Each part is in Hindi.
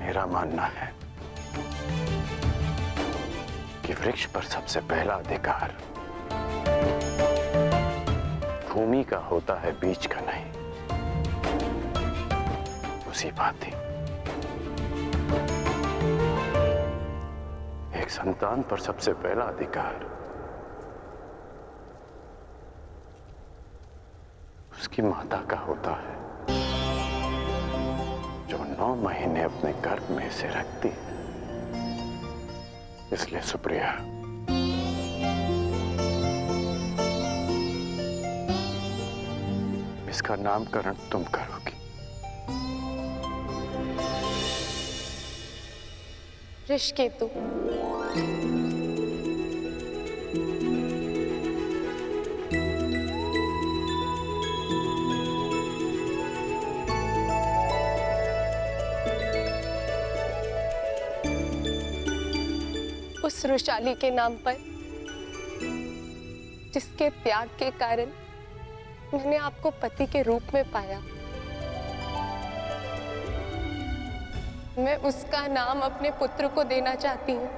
मेरा मानना है कि वृक्ष पर सबसे पहला अधिकार भूमि का होता है, बीज का नहीं। उसी बात ही एक संतान पर सबसे पहला अधिकार उसकी माता का होता है, जो 9 महीने अपने गर्भ में से रखती है। इसलिए सुप्रिया, इसका नामकरण तुम करोगी। ऋषिकेतु। उस वृषाली के नाम पर जिसके त्याग के कारण मैंने आपको पति के रूप में पाया, मैं उसका नाम अपने पुत्र को देना चाहती हूँ।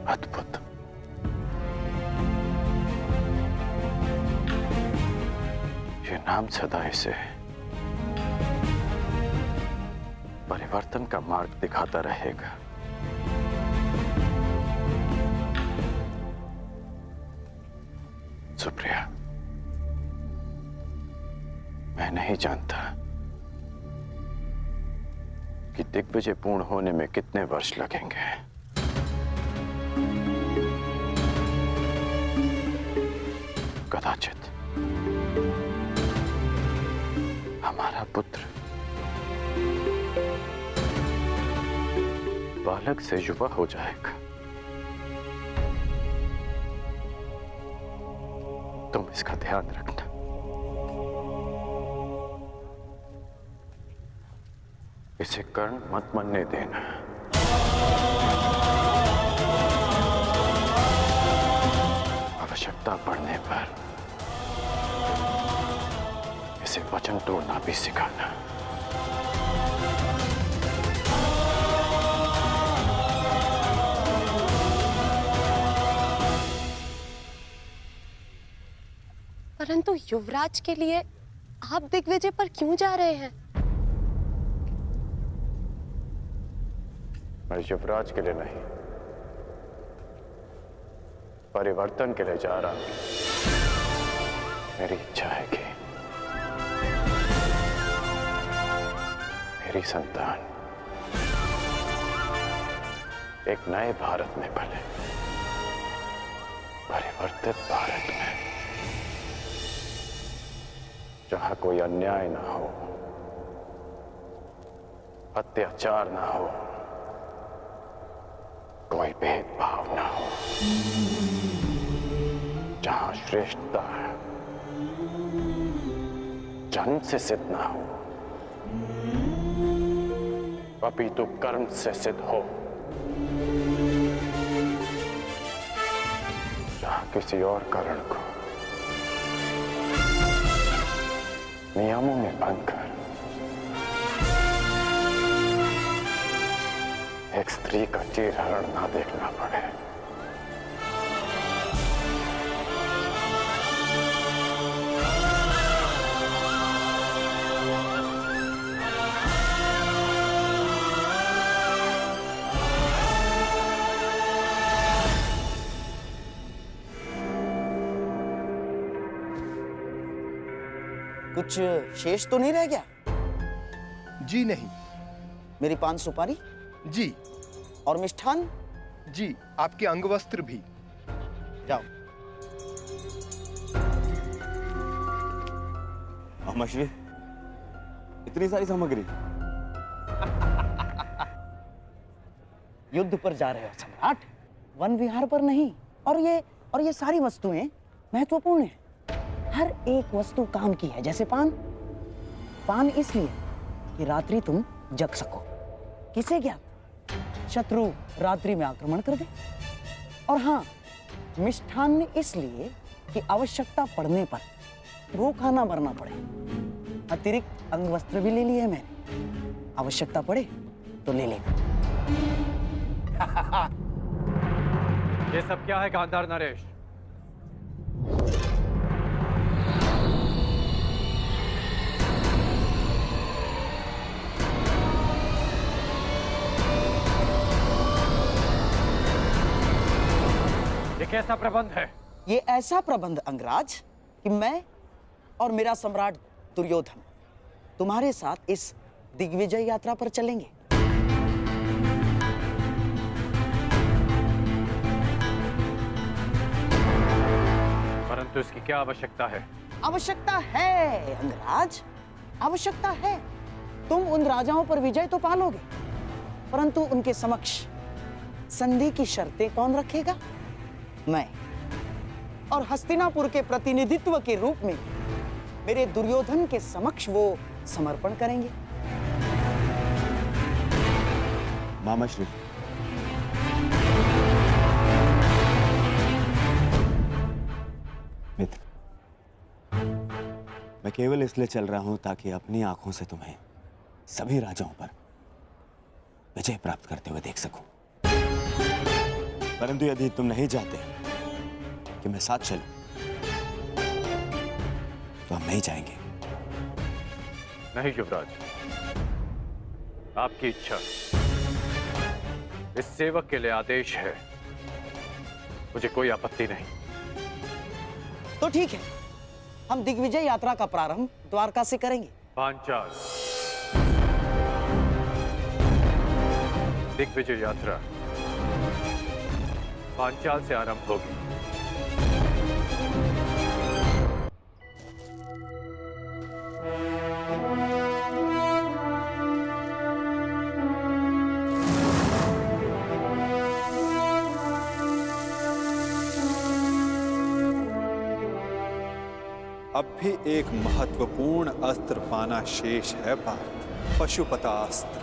अद्भुत। ये नाम सदा इसे परिवर्तन का मार्ग दिखाता रहेगा। सुप्रिया, मैं नहीं जानता कि दिग्विजय पूर्ण होने में कितने वर्ष लगेंगे। कदाचित हमारा पुत्र बालक से युवा हो जाएगा। तुम इसका ध्यान रखना। इसे कर्ण मत मनने देना। आवश्यकता पड़ने पर इसे वचन तोड़ना भी सिखाना। परंतु युवराज के लिए आप दिग्विजय पर क्यों जा रहे हैं? मैं युवराज के लिए नहीं, परिवर्तन के लिए जा रहा हूं। मेरी इच्छा है कि मेरी संतान एक नए भारत में पले, परिवर्तित भारत में, जहां कोई अन्याय ना हो, अत्याचार ना हो, कोई भेदभाव ना हो, जहां श्रेष्ठता जन्म से सिद्ध ना हो, अपितु कर्म से सिद्ध हो, जहां किसी और कारण को नियमों में बांधकर एक स्त्री का चीरहरण ना देखना पड़े। कुछ शेष तो नहीं रह गया? जी नहीं। मेरी पान सुपारी? जी। और मिष्ठान? जी, आपके अंगवस्त्र भी। जाओ। अमश्री, इतनी सारी सामग्री? युद्ध पर जा रहे हो सम्राट, वन विहार पर नहीं। और ये सारी वस्तुएं महत्वपूर्ण हैं। हर एक वस्तु काम की है। जैसे पान इसलिए कि रात्रि तुम जग सको। किसे ज्ञात शत्रु रात्रि में आक्रमण कर दे। और हाँ, मिष्ठान्न इसलिए कि आवश्यकता पड़ने पर भूखा ना मरना पड़े। अतिरिक्त अंग वस्त्र भी ले लिए मैंने, आवश्यकता पड़े तो ले लेना। ये सब क्या है गांधार नरेश? ये कैसा प्रबंध है? ये ऐसा प्रबंध अंगराज कि मैं और मेरा सम्राट दुर्योधन तुम्हारे साथ इस दिग्विजय यात्रा पर चलेंगे। परंतु इसकी क्या आवश्यकता है? आवश्यकता है अंगराज, आवश्यकता है। तुम उन राजाओं पर विजय तो पालोगे, परंतु उनके समक्ष संधि की शर्तें कौन रखेगा? मैं। और हस्तिनापुर के प्रतिनिधित्व के रूप में मेरे दुर्योधन के समक्ष वो समर्पण करेंगे। मामाश्री, मित्र, मैं केवल इसलिए चल रहा हूं ताकि अपनी आंखों से तुम्हें सभी राजाओं पर विजय प्राप्त करते हुए देख सकूं। परंतु यदि तुम नहीं चाहते कि मैं साथ चलूं, तो हम नहीं जाएंगे। नहीं युवराज, आपकी इच्छा, इस सेवक के लिए आदेश है, मुझे कोई आपत्ति नहीं। तो ठीक है, हम दिग्विजय यात्रा का प्रारंभ द्वारका से करेंगे। पांचाल दिग्विजय यात्रा पांचाल से आरंभ होगी। अब भी एक महत्वपूर्ण अस्त्र पाना शेष है पार्थ, पशुपतास्त्र।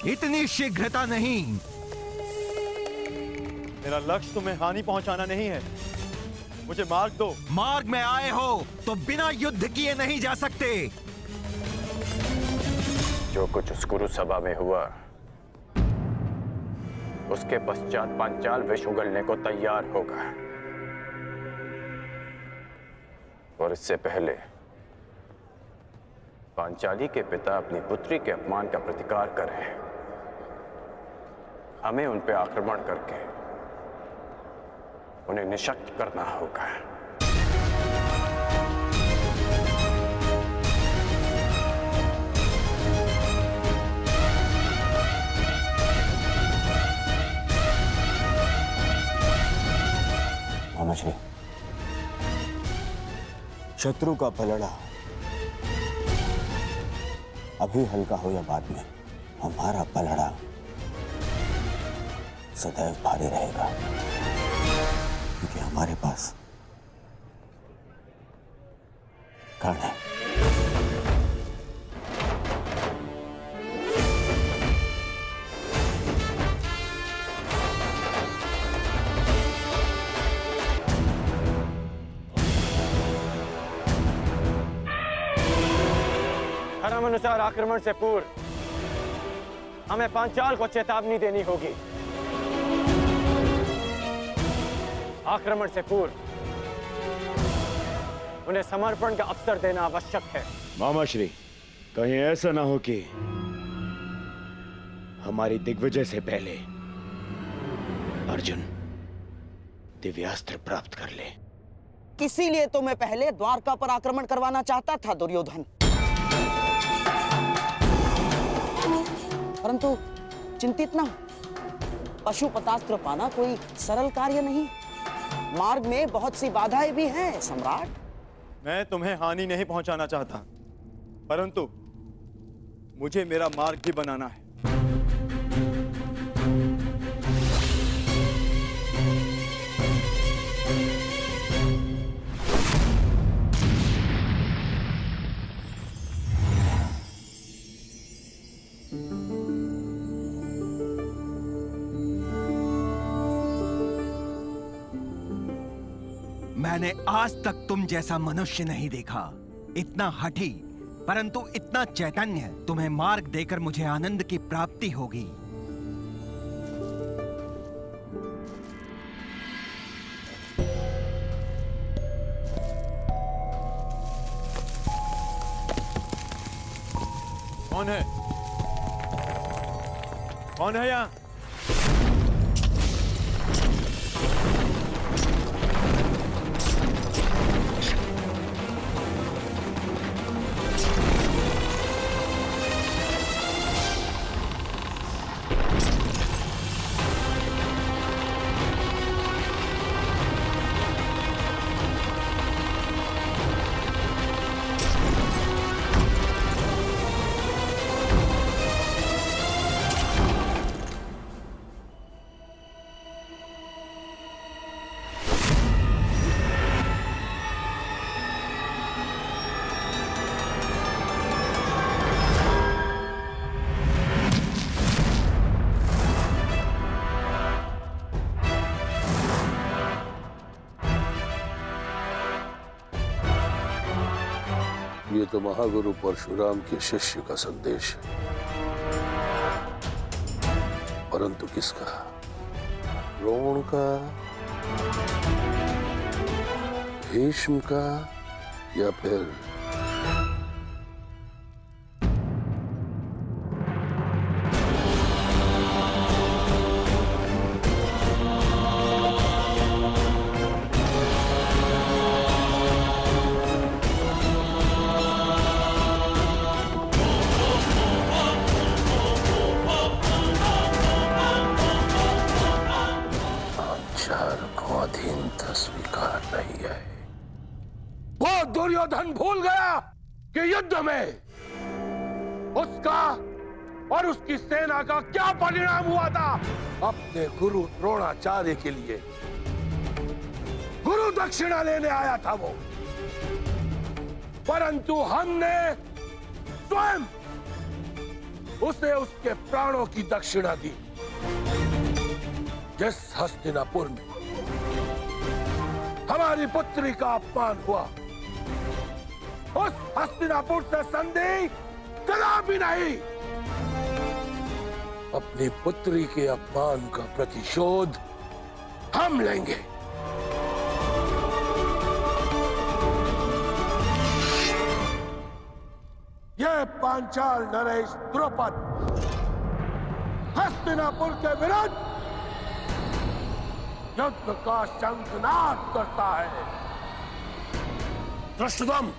इतनी शीघ्रता नहीं। मेरा लक्ष्य तुम्हें हानि पहुंचाना नहीं है, मुझे मार्ग दो। मार्ग में आए हो तो बिना युद्ध किए नहीं जा सकते। जो कुछ उस कुरु सभा में हुआ, उसके पश्चात पांचाल विष उगलने को तैयार होगा, और इससे पहले पांचाली के पिता अपनी पुत्री के अपमान का प्रतिकार करें। हमें उन पे आक्रमण करके उन्हें निशक्त करना होगा। मामाश्री, शत्रु का पलड़ा अभी हल्का हो या बाद में, हमारा पलड़ा सदैव भारी रहेगा, क्योंकि हमारे पास कर्ण है। धर्म अनुसार आक्रमण से पूर्व हमें पांचाल को चेतावनी देनी होगी। आक्रमण से पूर्व उन्हें समर्पण का अवसर देना आवश्यक है। मामाश्री, कहीं ऐसा ना हो कि हमारी दिग्विजय से पहले अर्जुन दिव्यास्त्र प्राप्त कर ले। इसीलिए तो मैं पहले द्वारका पर आक्रमण करवाना चाहता था दुर्योधन, परंतु चिंतित ना हो, पशुपतास्त्र पाना कोई सरल कार्य नहीं। मार्ग में बहुत सी बाधाएं भी हैं सम्राट। मैं तुम्हें हानि नहीं पहुंचाना चाहता, परंतु मुझे मेरा मार्ग भी बनाना है। मैंने आज तक तुम जैसा मनुष्य नहीं देखा, इतना हठी परंतु इतना चैतन्य। तुम्हें मार्ग देकर मुझे आनंद की प्राप्ति होगी। कौन है? कौन है यहाँ? ये तो महागुरु परशुराम के शिष्य का संदेश है, परंतु किसका? द्रोण का, भीष्म का, या फिर अधीनता स्वीकार नहीं है। वो दुर्योधन भूल गया कि युद्ध में उसका और उसकी सेना का क्या परिणाम हुआ था। अपने गुरु द्रोणाचार्य के लिए गुरु दक्षिणा लेने आया था वो, परंतु हमने स्वयं उसे उसके प्राणों की दक्षिणा दी। जिस हस्तिनापुर में हमारी पुत्री का अपमान हुआ, उस हस्तिनापुर से संधि कदापि नहीं। अपनी पुत्री के अपमान का प्रतिशोध हम लेंगे। यह पांचाल नरेश द्रुपद हस्तिनापुर के विरुद्ध युद्ध का शंखनाद करता है। धृष्टद्युम्न,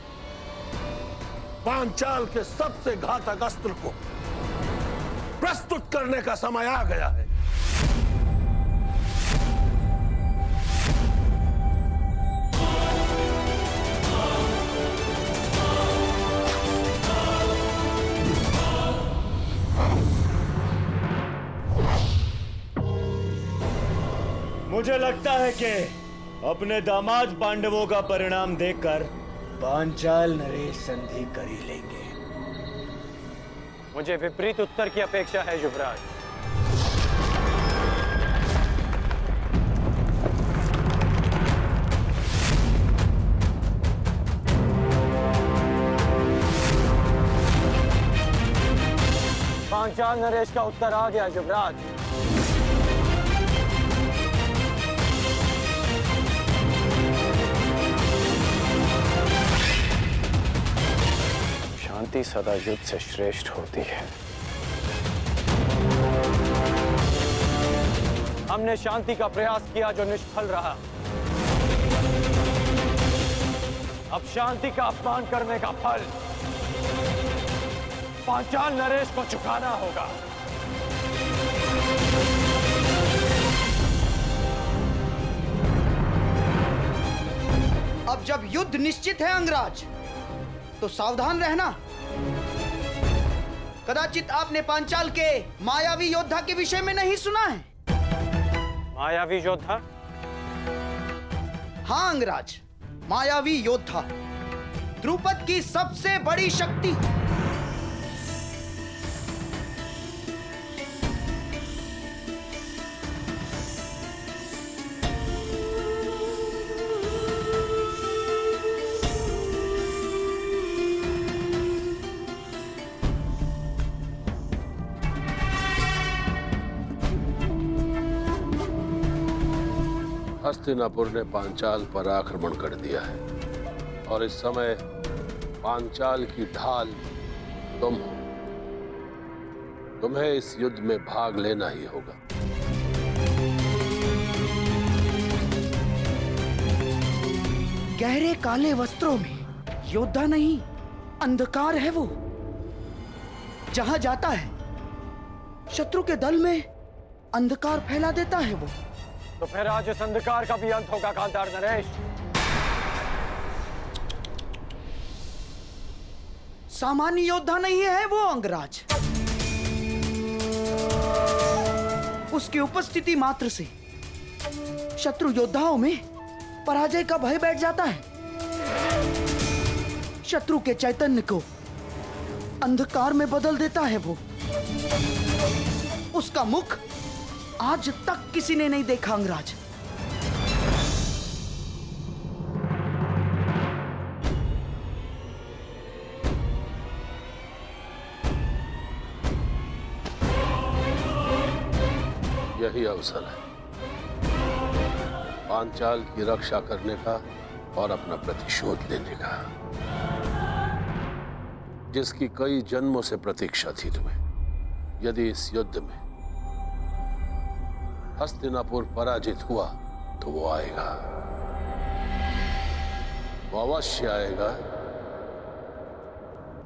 पांचाल के सबसे घातक अस्त्र को प्रस्तुत करने का समय आ गया है। मुझे लगता है कि अपने दामाद पांडवों का परिणाम देखकर पांचाल नरेश संधि कर ही लेंगे। मुझे विपरीत उत्तर की अपेक्षा है युवराज। पांचाल नरेश का उत्तर आ गया युवराज। शांति सदा युद्ध से श्रेष्ठ होती है। हमने शांति का प्रयास किया जो निष्फल रहा। अब शांति का अपमान करने का फल पांचाल नरेश को चुकाना होगा। अब जब युद्ध निश्चित है अंगराज, तो सावधान रहना। कदाचित आपने पांचाल के मायावी योद्धा के विषय में नहीं सुना है। मायावी योद्धा? हाँ अंगराज, मायावी योद्धा द्रुपद की सबसे बड़ी शक्ति। हस्तिनापुर ने पांचाल पर आक्रमण कर दिया है और इस समय पांचाल की ढाल तुम हो। तुम्हें इस युद्ध में भाग लेना ही होगा। गहरे काले वस्त्रों में योद्धा नहीं, अंधकार है वो। जहां जाता है शत्रु के दल में अंधकार फैला देता है वो। तो फिर आज इस अंधकार का भी अंत होगा कांतार नरेश। सामान्य योद्धा नहीं है वो अंगराज। उसकी उपस्थिति मात्र से शत्रु योद्धाओं में पराजय का भय बैठ जाता है। शत्रु के चैतन्य को अंधकार में बदल देता है वो। उसका मुख आज तक किसी ने नहीं देखा अंगराज। यही अवसर है पांचाल की रक्षा करने का और अपना प्रतिशोध लेने का, जिसकी कई जन्मों से प्रतीक्षा थी तुम्हें। यदि इस युद्ध में हस्तिनापुर पराजित हुआ तो वो आएगा, वो अवश्य आएगा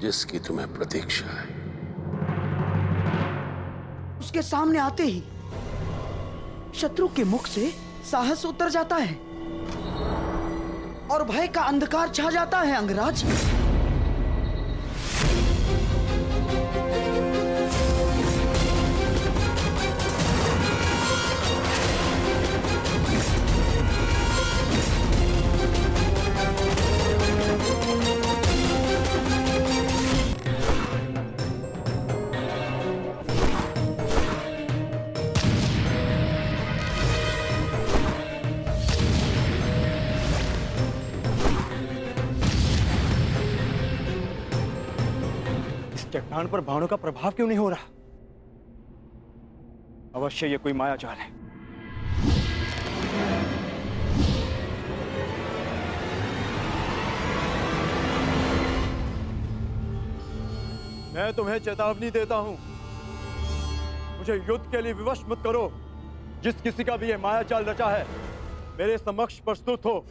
जिसकी तुम्हें प्रतीक्षा है। उसके सामने आते ही शत्रु के मुख से साहस उतर जाता है और भय का अंधकार छा जाता है अंगराज। चट्टान पर बाणों का प्रभाव क्यों नहीं हो रहा? अवश्य ये कोई मायाजाल है। मैं तुम्हें चेतावनी देता हूं, मुझे युद्ध के लिए विवश मत करो। जिस किसी का भी ये मायाजाल रचा है मेरे समक्ष प्रस्तुत हो।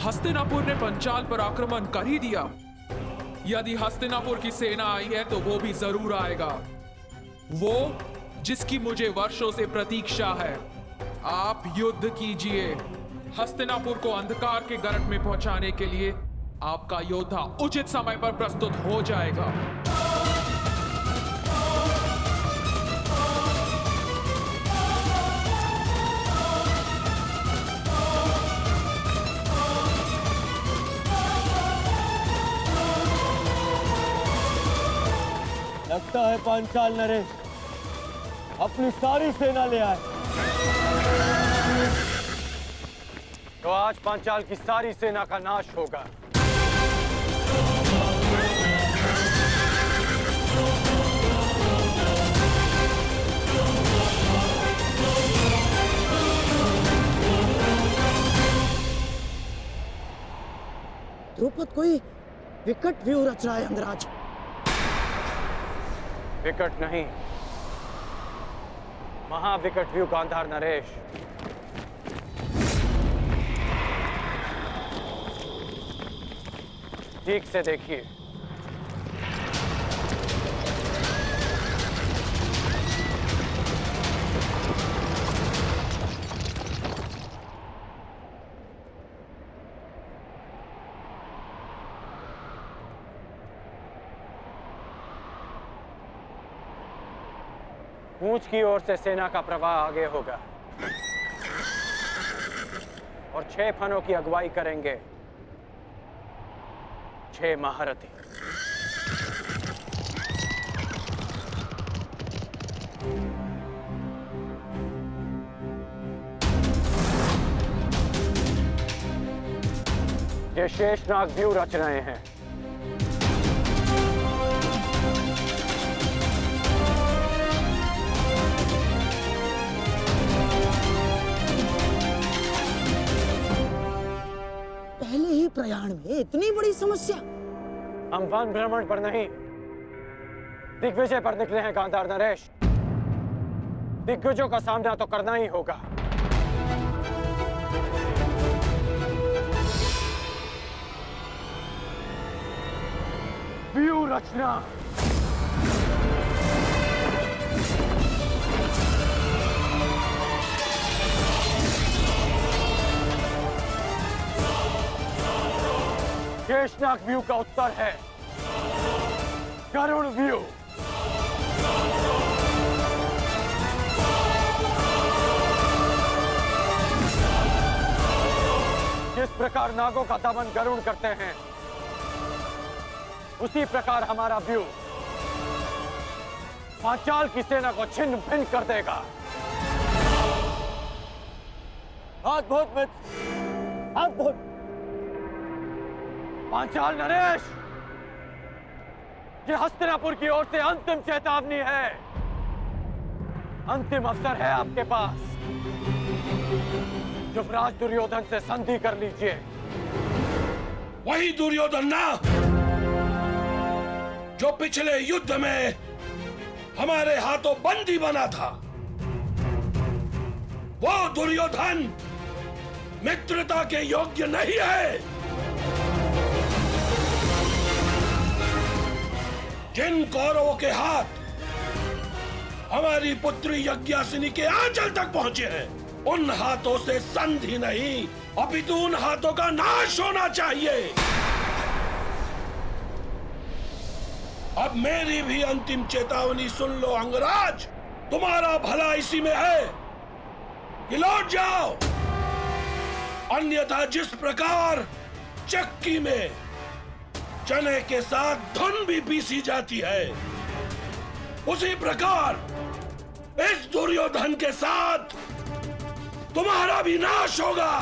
हस्तिनापुर ने पंचाल पर आक्रमण कर ही दिया। यदि हस्तिनापुर की सेना आई है तो वो भी जरूर आएगा, वो जिसकी मुझे वर्षों से प्रतीक्षा है। आप युद्ध कीजिए। हस्तिनापुर को अंधकार के गर्त में पहुंचाने के लिए आपका योद्धा उचित समय पर प्रस्तुत हो जाएगा। लगता है पांचाल नरेश अपनी सारी सेना ले आए। तो आज पांचाल की सारी सेना का नाश होगा। द्रुपद कोई विकट व्यूह रच रहा है अंगराज। विकट नहीं, महाविकट व्यू गांधार नरेश। ठीक से देखिए। पूंछ की ओर से सेना का प्रवाह आगे होगा और 6 फनों की अगुवाई करेंगे 6 महारथी। ये शेषनाग व्यू रच रहे हैं। पहले ही प्रयाण में इतनी बड़ी समस्या। हम वन भ्रमण पर नहीं, दिग्विजय पर निकले हैं गांधार नरेश। दिग्विजयों का सामना तो करना ही होगा। व्यू रचना। शेषनाग व्यू का उत्तर है गरुड़ व्यू। जिस प्रकार नागों का दमन गरुड़ करते हैं, उसी प्रकार हमारा व्यू पांचाल की सेना को छिन्न भिन्न कर देगा। अद्भुत मित्र, अद्भुत। पांचाल नरेश, ये हस्तिनापुर की ओर से अंतिम चेतावनी है। अंतिम अवसर है आपके पास। युवराज दुर्योधन से संधि कर लीजिए। वही दुर्योधन ना जो पिछले युद्ध में हमारे हाथों बंदी बना था। वो दुर्योधन मित्रता के योग्य नहीं है। जिन कौरवों के हाथ हमारी पुत्री यज्ञासिनी के आंचल तक पहुंचे हैं, उन हाथों से संधि नहीं, अपितु उन हाथों का नाश होना चाहिए। अब मेरी भी अंतिम चेतावनी सुन लो अंगराज। तुम्हारा भला इसी में है कि लौट जाओ, अन्यथा जिस प्रकार चक्की में चने के साथ धुन भी पीसी जाती है, उसी प्रकार इस दुर्योधन के साथ तुम्हारा भी नाश होगा।